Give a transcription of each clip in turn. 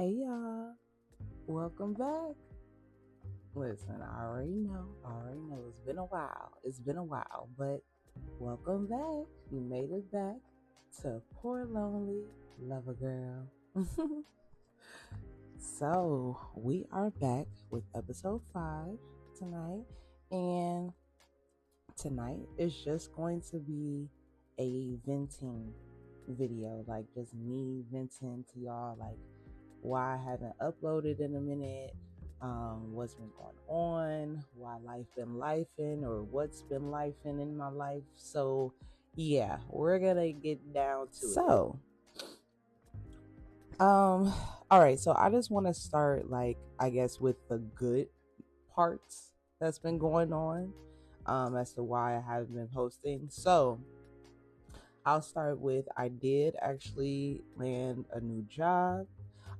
Hey y'all, welcome back. Listen, I already know. It's been a while, but welcome back. You made it back to Poor Lonely Lover Girl. So, we are back with episode 5 tonight, and tonight is just going to be a venting video, like just me venting to y'all, like why I haven't uploaded in a minute, what's been going on, why life been lifing, or what's been lifing in my life. So yeah, we're gonna get down to it. So all right, so I just want to start, like, I guess, with the good parts that's been going on, as to why I haven't been posting. So I'll start with, I did actually land a new job.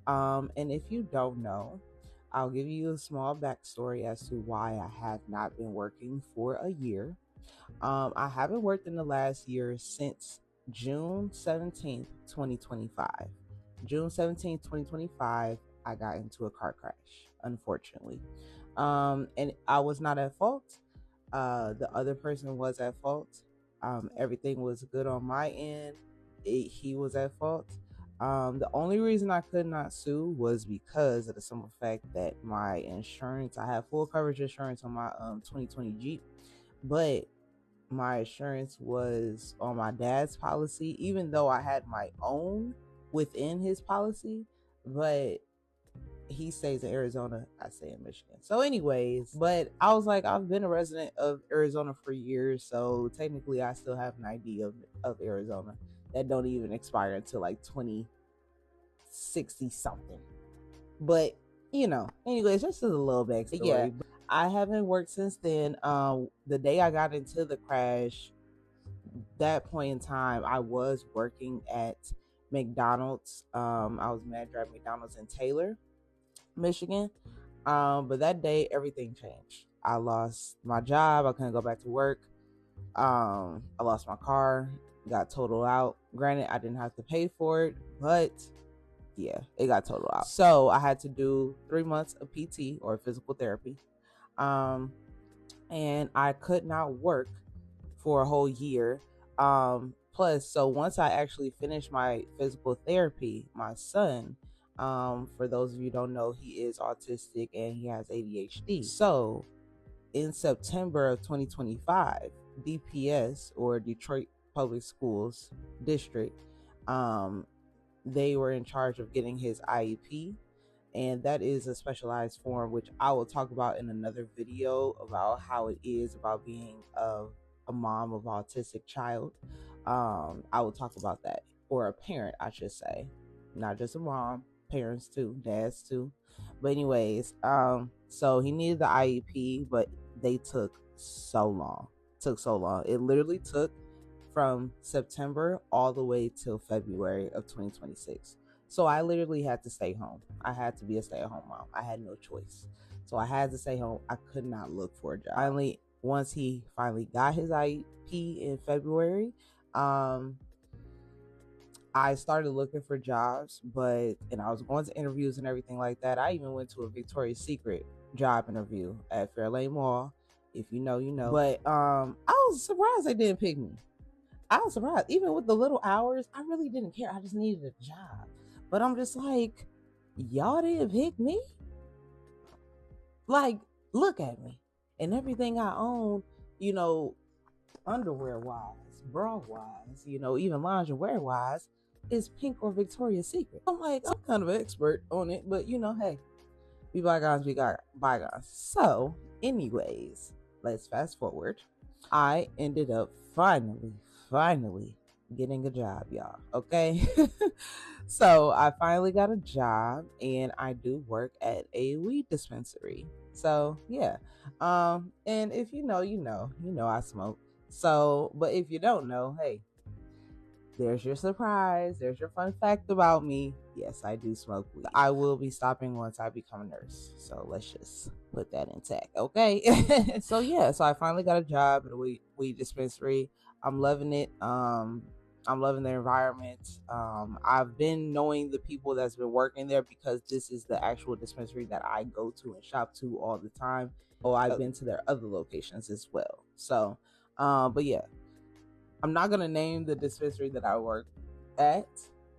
And if you don't know, I'll give you a small backstory as to why I have not been working for a year. I haven't worked in the last year since June 17th, 2025. June 17th, 2025, I got into a car crash, unfortunately. And I was not at fault. The other person was at fault. Everything was good on my end. He was at fault. The only reason I could not sue was because of the simple fact that my insurance, I have full coverage insurance on my 2020 Jeep, but my insurance was on my dad's policy, even though I had my own within his policy, but he stays in Arizona, I stay in Michigan. So anyways, but I was like, I've been a resident of Arizona for years, so technically I still have an ID of Arizona that don't even expire until like 2060 something. But anyways, just a little backstory. Yeah, I haven't worked since then. The day I got into the crash, that point in time, I was working at McDonald's. I was manager at McDonald's in Taylor, Michigan. But that day everything changed. I lost my job. I couldn't go back to work. I lost my car, got totaled out. Granted, I didn't have to pay for it, but yeah, it got totaled out. So I had to do 3 months of PT, or physical therapy. And I could not work for a whole year. Plus, so once I actually finished my physical therapy, my son, for those of you who don't know, he is autistic and he has ADHD. So in September of 2025, DPS, or Detroit Public Schools District, they were in charge of getting his IEP, and that is a specialized form, which I will talk about in another video about how it is about being a mom of an autistic child. I will talk about that, or a parent, I should say, not just a mom, parents too, dads too. But anyways, so he needed the IEP, but they took so long. It literally took from September all the way till February of 2026. So I literally had to stay home. I had to be a stay-at-home mom. I had no choice. So I had to stay home. I could not look for a job. Once he finally got his IEP in February, I started looking for jobs, and I was going to interviews and everything like that. I even went to a Victoria's Secret job interview at Fairlane Mall. If you know, you know. But I was surprised they didn't pick me. I was surprised. Even with the little hours, I really didn't care. I just needed a job. But I'm just like, y'all didn't pick me? Like, look at me. And everything I own, underwear wise, bra wise, even lingerie wise, is pink or Victoria's Secret. I'm like, I'm kind of an expert on it, but hey, be bygones, be bygones. So, anyways, let's fast forward. I ended up finally getting a job, y'all. Okay. So I finally got a job, and I do work at a weed dispensary. So yeah. And if you know, I smoke. So, but if you don't know, hey, there's your surprise. There's your fun fact about me. Yes, I do smoke weed. I will be stopping once I become a nurse. So let's just put that intact, okay? So yeah, so I finally got a job at a weed dispensary. I'm loving it. I'm loving the environment. I've been knowing the people that's been working there because this is the actual dispensary that I go to and shop to all the time. Oh, I've been to their other locations as well. So, but yeah, I'm not gonna name the dispensary that I work at.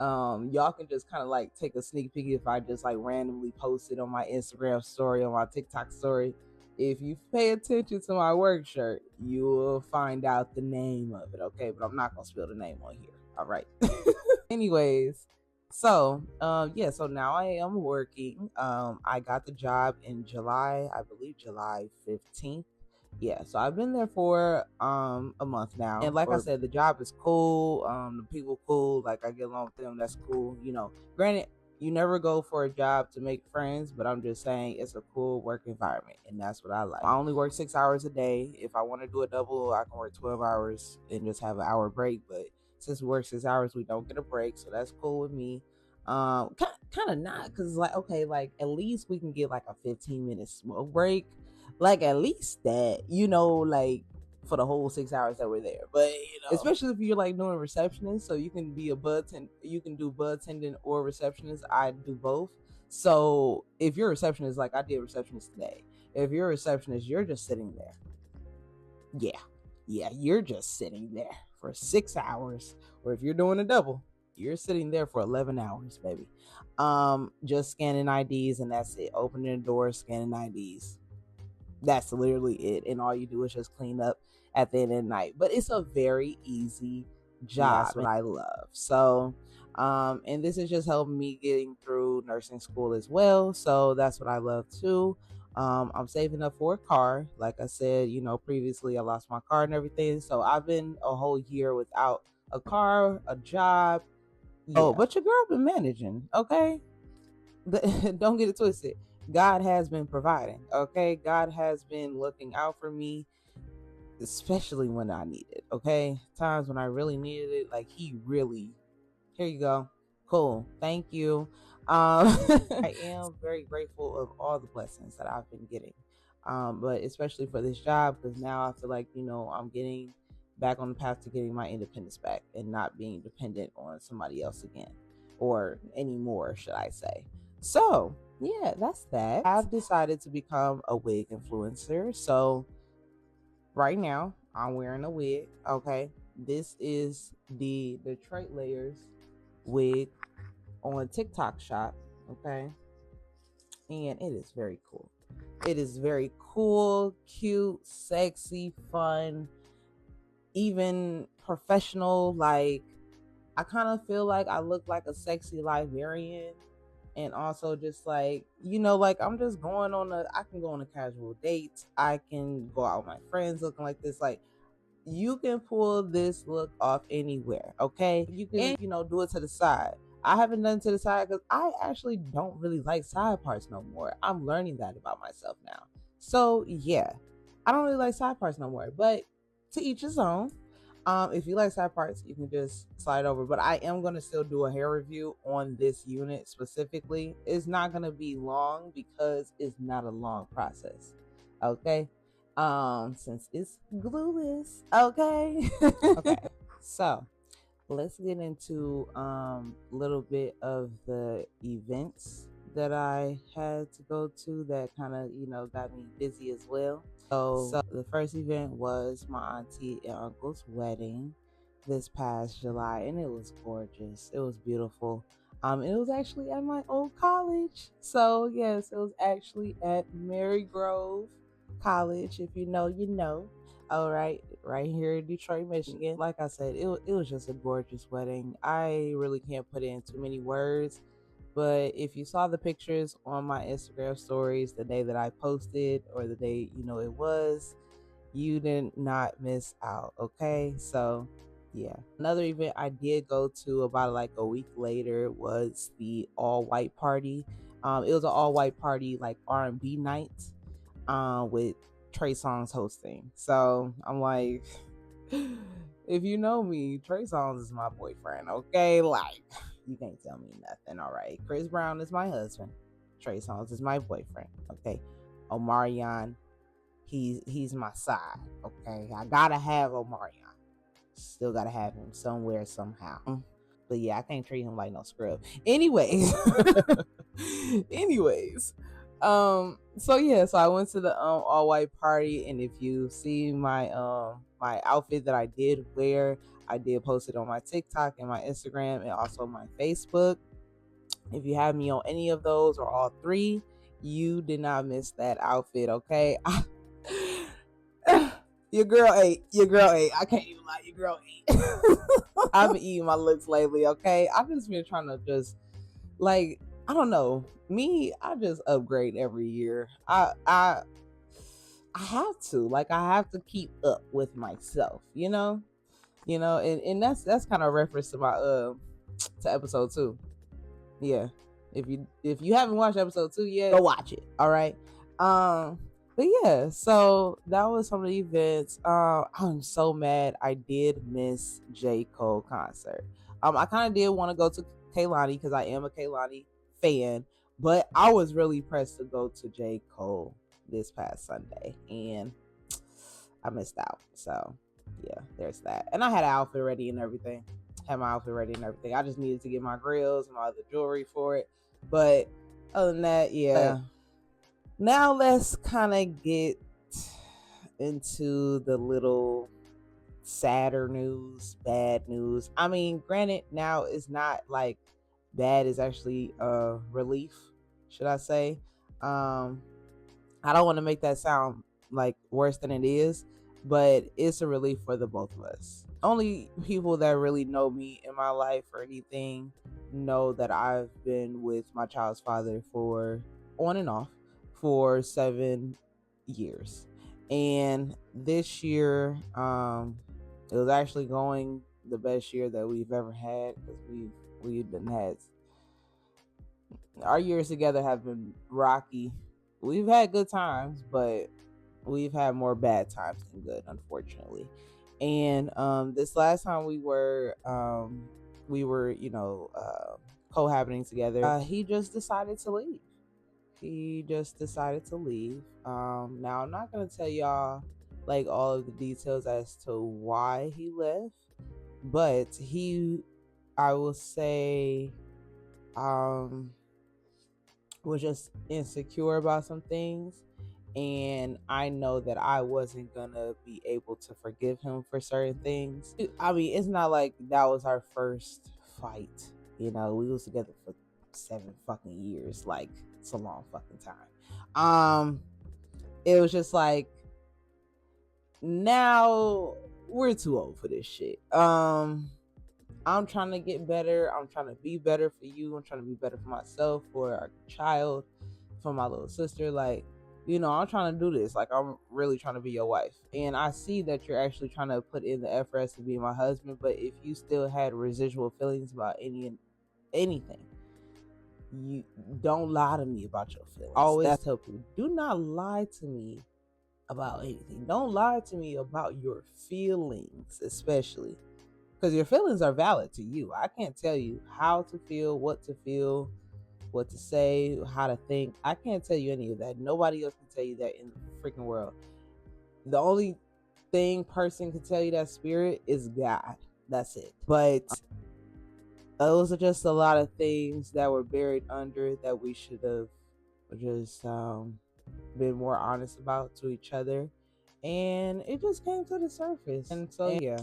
Y'all can just kind of like take a sneak peek if I just like randomly post it on my Instagram story, on my TikTok story. If you pay attention to my work shirt, you will find out the name of it, okay? But I'm not gonna spill the name on here. All right. Anyways, so yeah, so now I am working. I got the job in July, I believe July 15th. Yeah, so I've been there for a month now, and like I said, the job is cool. The people cool, like I get along with them. That's cool. Granted, you never go for a job to make friends, but I'm just saying it's a cool work environment, and that's what I like. I only work 6 hours a day. If I want to do a double, I can work 12 hours and just have an hour break. But since we work 6 hours, we don't get a break, so that's cool with me. Kind of not, because like, okay, like at least we can get like a 15-minute smoke break, like at least that, like for the whole 6 hours that we're there. But especially if you're like doing receptionist, so you can be you can do bud tendant or receptionist. I do both. So if you're a receptionist, like I did receptionist today, if you're a receptionist, you're just sitting there. Yeah, you're just sitting there for 6 hours. Or if you're doing a double, you're sitting there for 11 hours, baby. Just scanning IDs, and that's it. Opening the door, scanning IDs. That's literally it. And all you do is just clean up at the end of the night. But it's a very easy job. That's what I love. So, and this is just helping me getting through nursing school as well. So that's what I love too. I'm saving up for a car. Like I said, previously I lost my car and everything. So I've been a whole year without a car, a job. Yeah. Oh, but your girl been managing, okay? Don't get it twisted. God has been providing, okay? God has been looking out for me, especially when I need it, okay? Times when I really needed it, like he really, here you go. Cool. Thank you. I am very grateful of all the blessings that I've been getting. But especially for this job, because now I feel like, I'm getting back on the path to getting my independence back and not being dependent on somebody else again, or anymore, should I say. So yeah, that's that. I've decided to become a wig influencer. So right now I'm wearing a wig. Okay. This is the Detroit Layers wig on TikTok shop. Okay. And it is very cool. It is very cool, cute, sexy, fun, even professional. Like, I kind of feel like I look like a sexy librarian. And also just like, like I'm just I can go on a casual date. I can go out with my friends looking like this. Like, you can pull this look off anywhere, okay? You can, do it to the side. I haven't done it to the side because I actually don't really like side parts no more. I'm learning that about myself now. So yeah, I don't really like side parts no more, but to each his own. If you like side parts, you can just slide over. But I am going to still do a hair review on this unit specifically. It's not going to be long because it's not a long process. Okay. Since it's glueless. Okay. Okay. So let's get into a little bit of the events that I had to go to that kind of, got me busy as well. So the first event was my auntie and uncle's wedding this past July, and it was gorgeous. It was beautiful. It was actually at my old college. So yes, it was actually at Marygrove College. If you know, you know. All right, right here in Detroit, Michigan. Like I said, it was just a gorgeous wedding. I really can't put it in too many words. But if you saw the pictures on my Instagram stories the day that I posted, or the day, it was, you did not miss out. Okay. So yeah. Another event I did go to about like a week later was the all white party. It was an all white party, like R&B night, with Trey Songz hosting. So I'm like, if you know me, Trey Songz is my boyfriend. Okay. Like, you can't tell me nothing. All right. Chris Brown is my husband. Trey Songz is my boyfriend. Okay. Omarion, he's my side. Okay. I gotta have Omarion. Still gotta have him somewhere somehow. But yeah, I can't treat him like no scrub. Anyways, anyways, so yeah, so I went to the all white party, and if you see my my outfit that I did wear, I did post it on my TikTok and my Instagram and also my Facebook. If you have me on any of those or all three, you did not miss that outfit, okay? Your girl ate. Your girl ate. I can't even lie. Your girl ate. I've been eating my looks lately, okay? I've just been trying to just, like, I don't know. Me, I just upgrade every year. I have to. Like, I have to keep up with myself, you know? And that's kind of reference to my to episode 2. Yeah. If you haven't watched episode 2 yet, go watch it. All right. But yeah, so that was some of the events. I'm so mad I did miss J. Cole concert. I kind of did want to go to Kehlani because I am a Kehlani fan, but I was really pressed to go to J. Cole this past Sunday, and I missed out. So yeah, there's that. And I had an outfit ready and everything. Had my outfit ready and everything. I just needed to get my grills and my other jewelry for it. But other than that, yeah. Now let's kind of get into the little sadder news, bad news. I mean, granted, now it's not like bad is actually a relief, should I say. I don't want to make that sound like worse than it is, but it's a relief for the both of us. Only people that really know me in my life or anything know that I've been with my child's father for on and off for 7 years. And this year, it was actually going the best year that we've ever had, because we've been had our years together have been rocky. We've had good times, but we've had more bad times than good, unfortunately. And this last time we were cohabiting together, he just decided to leave. Now I'm not gonna tell y'all like all of the details as to why he left, but I will say, was just insecure about some things, and I know that I wasn't gonna be able to forgive him for certain things. I mean, it's not like that was our first fight. We was together for 7 fucking years. Like, it's a long fucking time. It was just like, now we're too old for this shit. I'm trying to get better. I'm trying to be better for you. I'm trying to be better for myself, for our child, for my little sister. Like, I'm trying to do this. Like, I'm really trying to be your wife. And I see that you're actually trying to put in the effort as to be my husband. But if you still had residual feelings about anything, you don't lie to me about your feelings. Always tell people, do not lie to me about anything. Don't lie to me about your feelings, especially. Because your feelings are valid to you. I can't tell you how to feel, what to say, how to think. I can't tell you any of that. Nobody else can tell you that in the freaking world. The only person can tell you that spirit is God. That's it. But those are just a lot of things that were buried under that we should have just been more honest about to each other. And it just came to the surface. And so, yeah.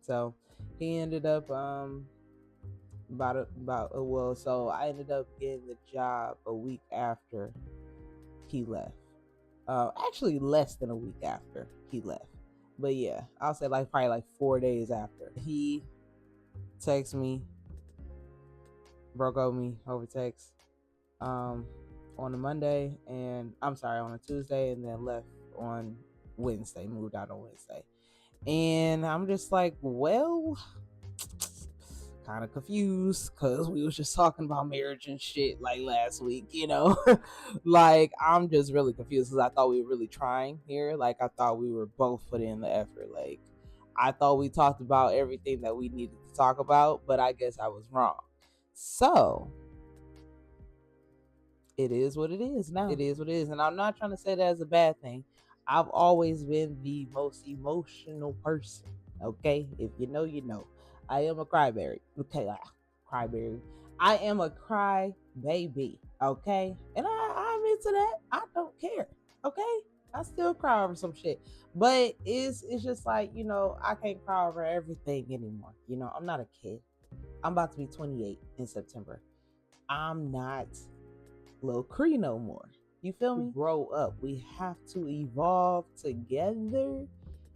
So he ended up so I ended up getting the job a week after he left. Actually less than a week after he left. But yeah, I'll say probably like 4 days after. He texted me, broke up with me over text on a Monday, and I'm sorry, on a Tuesday, and then left on Wednesday, moved out on Wednesday. And I'm just like, well, kind of confused, because we was just talking about marriage and shit like last week, like, I'm just really confused, because I thought we were really trying here. Like, I thought we were both putting in the effort. Like, I thought we talked about everything that we needed to talk about, but I guess I was wrong. So it is what it is now. It is what it is. And I'm not trying to say that as a bad thing. I've always been the most emotional person. Okay, if you know, you know. I am a crybaby. Okay, crybaby. I am a cry baby. Okay, and I'm into that. I don't care. Okay, I still cry over some shit, but it's just like, I can't cry over everything anymore. I'm not a kid. I'm about to be 28 in September. I'm not Lil Cree no more. You feel me? Grow up. We have to evolve together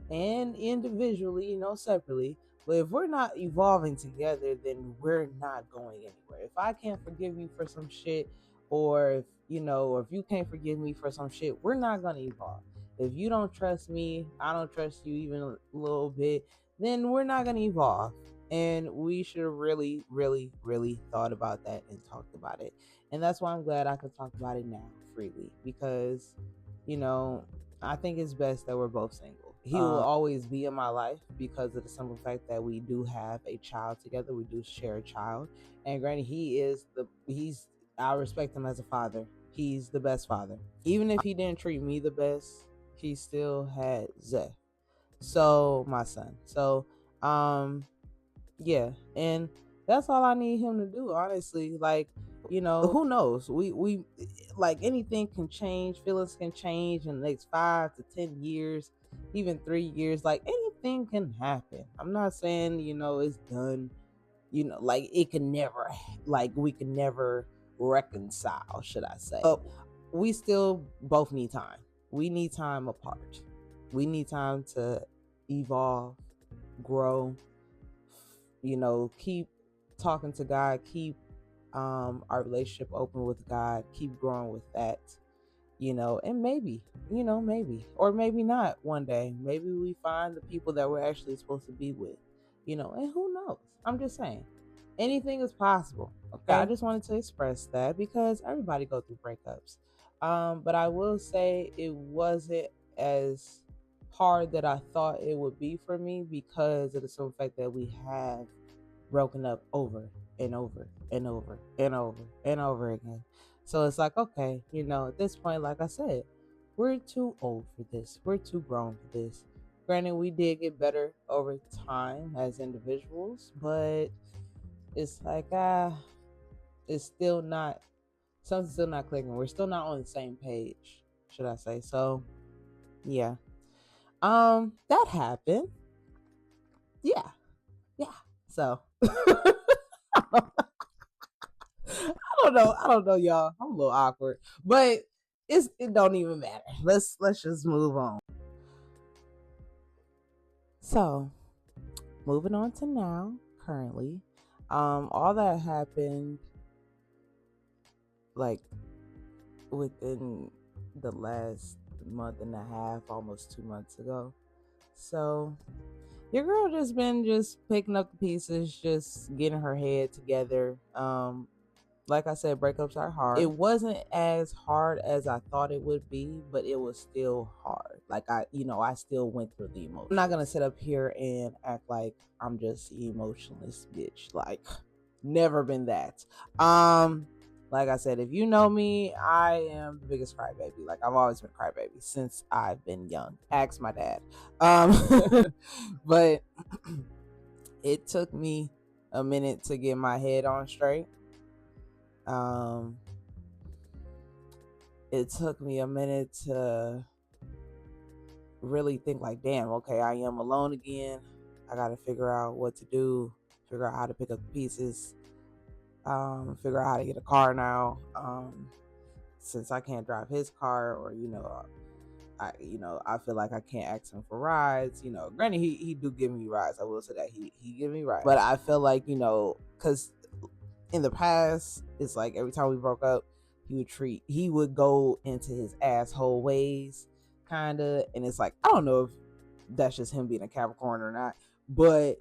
and individually, separately. But if we're not evolving together, then we're not going anywhere. If I can't forgive you for some shit, or if you can't forgive me for some shit, we're not gonna evolve. If you don't trust me, I don't trust you even a little bit, then we're not gonna evolve. And we should have really, really, really thought about that and talked about it. And that's why I'm glad I can talk about it now freely, because, you know, I think it's best that we're both single. He will always be in my life because of the simple fact that we do have a child together. We do share a child. And granted, I respect him as a father. He's the best father. Even if he didn't treat me the best, he still had Zeph. So, my son. So, yeah. And that's all I need him to do, honestly. Like, who knows? We like, anything can change, feelings can change in the next 5 to 10 years, even 3 years. Like, anything can happen. I'm not saying, it's done, like it can never, like, we can never reconcile, should I say. But we still both need time. We need time apart. We need time to evolve, grow, keep talking to God, keep our relationship open with God, keep growing with that, and maybe, or maybe not one day. Maybe we find the people that we're actually supposed to be with, and who knows? I'm just saying, anything is possible. Okay. I just wanted to express that because everybody go through breakups. But I will say it wasn't as hard that I thought it would be for me, because of the simple fact that we have broken up over and over and over and over and over again. So it's like, okay, at this point, like I said, we're too old for this. We're too grown for this. Granted, we did get better over time as individuals, but it's like, it's still not, something's still not clicking. We're still not on the same page, should I say. So, yeah. That happened. Yeah. So, I don't know, y'all. I'm a little awkward, but it don't even matter. Let's just move on. So, moving on to now, currently, all that happened like within the last month and a half, almost 2 months ago. So, your girl just been picking up the pieces, just getting her head together. Like I said, breakups are hard. It wasn't as hard as I thought it would be, but it was still hard. Like, I still went through the emotion. I'm not gonna sit up here and act like I'm just emotionless bitch. Like, never been that. Like I said, if you know me, I am the biggest crybaby. Like, I've always been a crybaby since I've been young. Ask my dad. But it took me a minute to get my head on straight. It took me a minute to really think like, damn, okay, I am alone again. I got to figure out what to do, figure out how to pick up the pieces, figure out how to get a car now. Since I can't drive his car, or, I feel like I can't ask him for rides. Granted, he do give me rides. I will say that he give me rides. But I feel like, because in the past, it's like every time we broke up, he would go into his asshole ways, kind of. And it's like, I don't know if that's just him being a Capricorn or not, but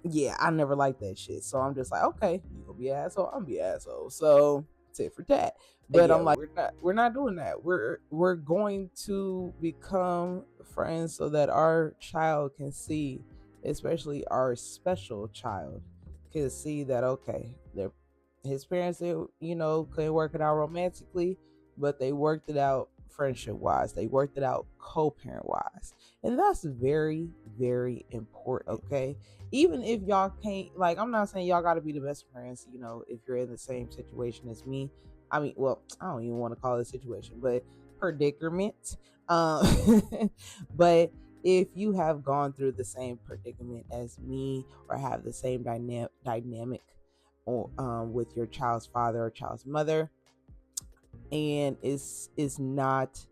yeah, I never liked that shit. So I'm just like, okay, you gonna be an asshole, I'm gonna be an asshole. So tit for tat. But yeah, I'm like, we're not doing that. We're going to become friends so that our child can see, especially our special child, can see that, okay, his parents, they, couldn't work it out romantically, but they worked it out friendship wise. They worked it out co-parent wise. And that's very, very important, okay? Even if y'all can't, like, I'm not saying y'all got to be the best friends, if you're in the same situation as me. I mean, well, I don't even want to call it a situation, but predicament. Um, but if you have gone through the same predicament as me or have the same dynamic or, with your child's father or child's mother, and it's not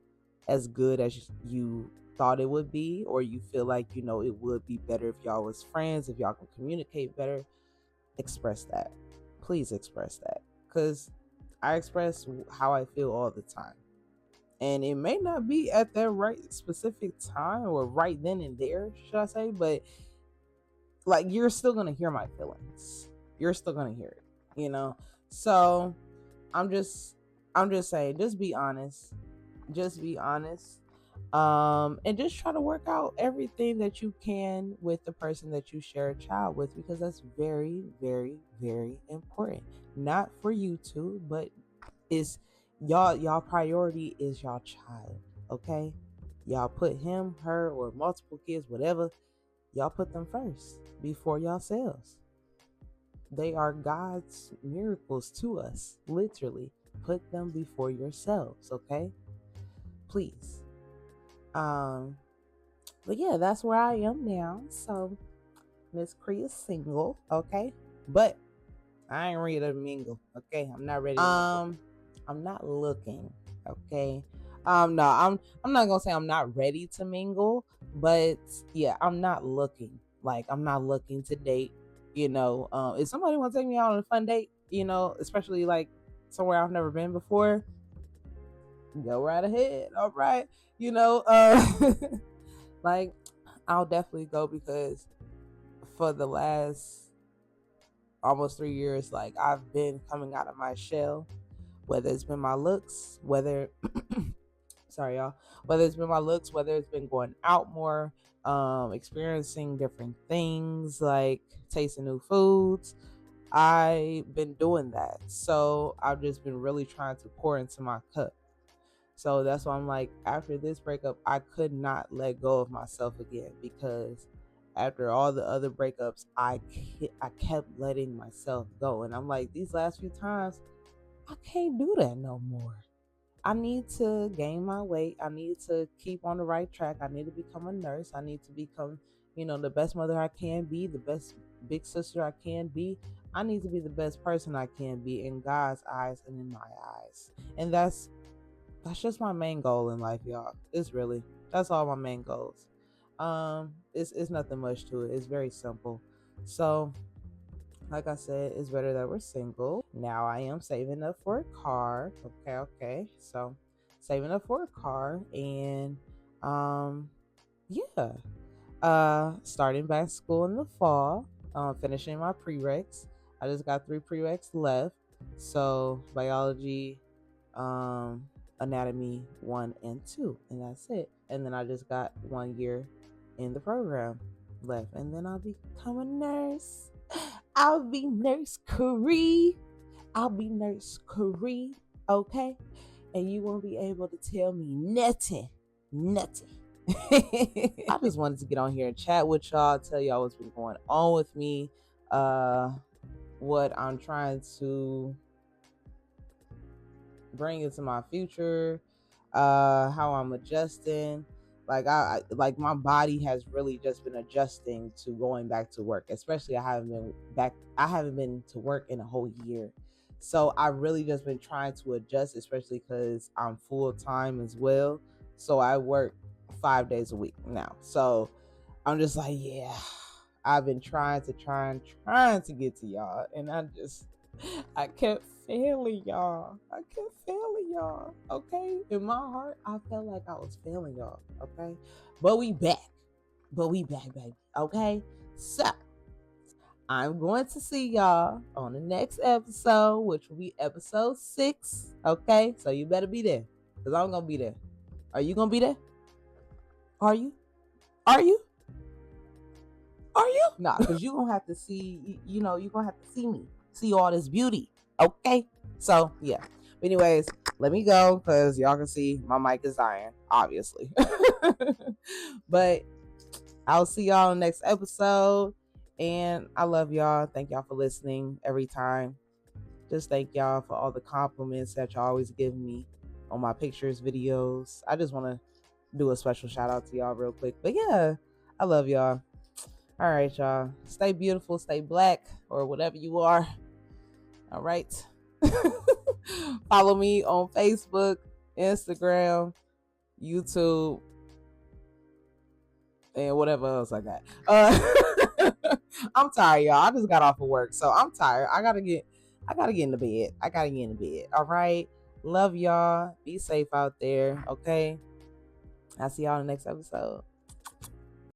as good as you thought it would be, or you feel like it would be better if y'all was friends, if y'all can communicate better, express that. Please express that, because I express how I feel all the time, and it may not be at that right specific time or right then and there, should I say, but like, you're still gonna hear my feelings, you're still gonna hear it. So i'm just I'm just saying, just be honest. Just be honest. And just try to work out everything that you can with the person that you share a child with, because that's very, very, very important. Not for you two, but it's y'all priority is y'all child. Okay? Y'all put him, her, or multiple kids, whatever, y'all put them first before yourselves. They are God's miracles to us, literally. Put them before yourselves, okay? Please. But yeah, that's where I am now. So Miss Cree is single, okay? But I ain't ready to mingle, okay? I'm not ready to mingle. I'm not looking, okay? No, I'm not gonna say I'm not ready to mingle, but yeah, I'm not looking. Like, I'm not looking to date. If somebody wanna take me out on a fun date, especially like somewhere I've never been before, go right ahead. All right. Like, I'll definitely go, because for the last almost 3 years, like, I've been coming out of my shell, whether it's been my looks, sorry y'all, whether it's been my looks, whether it's been going out more, experiencing different things, like tasting new foods. I've been doing that. So I've just been really trying to pour into my cup. So that's why I'm like, after this breakup, I could not let go of myself again, because after all the other breakups, I kept letting myself go. And I'm like, these last few times, I can't do that no more. I need to gain my weight. I need to keep on the right track. I need to become a nurse. I need to become, the best mother I can be, the best big sister I can be. I need to be the best person I can be in God's eyes and in my eyes. And that's just my main goal in life, y'all. That's all my main goals. It's nothing much to it. It's very simple. So, like I said, it's better that we're single. Now I am saving up for a car. Okay. So, saving up for a car, and yeah. Starting back school in the fall. Finishing my prereqs. I just got 3 prereqs left. So, biology, anatomy 1 and 2, and that's it. And then I just got 1 year in the program left, and then I'll become a nurse. I'll be Nurse Cree. Okay? And you won't be able to tell me nothing. I just wanted to get on here and chat with y'all, tell y'all what's been going on with me, what I'm trying to bring into my future, how I'm adjusting. Like, I like, my body has really just been adjusting to going back to work. Especially, I haven't been to work in a whole year. So I really just been trying to adjust, especially because I'm full time as well. So I work 5 days a week now. So I'm just like, yeah, I've been trying to get to y'all, and I kept failing y'all. Okay? In my heart, I felt like I was failing y'all. Okay? But we back, baby. Okay? So, I'm going to see y'all on the next episode, which will be episode 6. Okay? So you better be there, because I'm going to be there. Are you going to be there? Are you? Nah, because you're going to have to see, you're going to have to see me. See all this beauty. Okay? So, yeah. But anyways, let me go, because y'all can see my mic is dying, obviously. But I'll see y'all in the next episode. And I love y'all. Thank y'all for listening every time. Just thank y'all for all the compliments that y'all always give me on my pictures, videos. I just want to do a special shout out to y'all real quick. But yeah, I love y'all. All right, y'all. Stay beautiful, stay black, or whatever you are. All right. Follow me on Facebook, Instagram, YouTube, and whatever else I got. I'm tired, y'all. I just got off of work, so I'm tired. I gotta get in the bed. All right. Love y'all. Be safe out there. Okay. I'll see y'all in the next episode.